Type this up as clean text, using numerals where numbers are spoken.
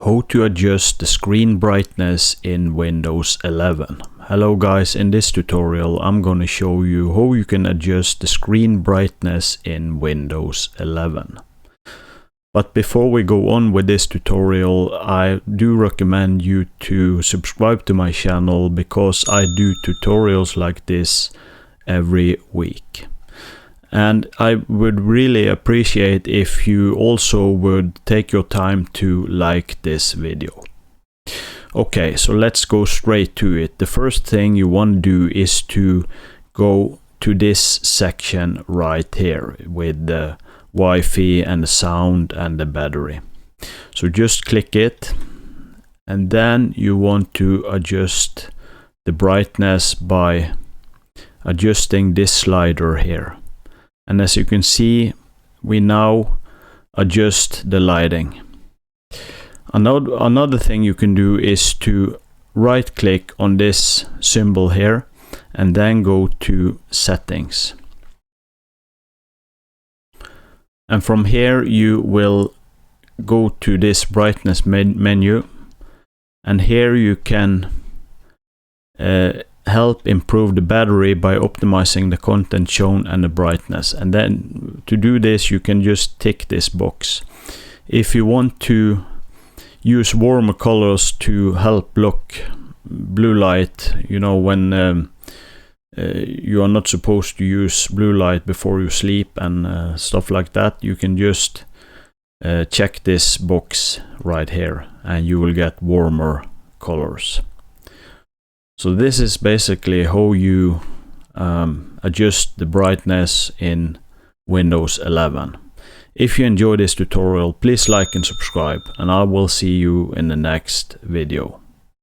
How to adjust the screen brightness in Windows 11. Hello guys, in this tutorial I'm going to show you how you can adjust the screen brightness in Windows 11. But before we go on with this tutorial, I do recommend you to subscribe to my channel because I do tutorials like this every week. And I would really appreciate if you also would take your time to like this video. Okay, so let's go straight to it. The first thing you want to do is to go to this section right here with the Wi-Fi and the sound and the battery. So just click it, and then you want to adjust the brightness by adjusting this slider here. And as you can see, we now adjust the lighting. Another thing you can do is to right click on this symbol here and then go to settings. And from here you will go to this brightness menu, and here you can help improve the battery by optimizing the content shown and the brightness. And then to do this you can just tick this box. If you want to use warmer colors to help block blue light, you know, when you are not supposed to use blue light before you sleep and stuff like that, you can just check this box right here and you will get warmer colors. So this is basically how you adjust the brightness in Windows 11. If you enjoyed this tutorial, please like and subscribe, and I will see you in the next video.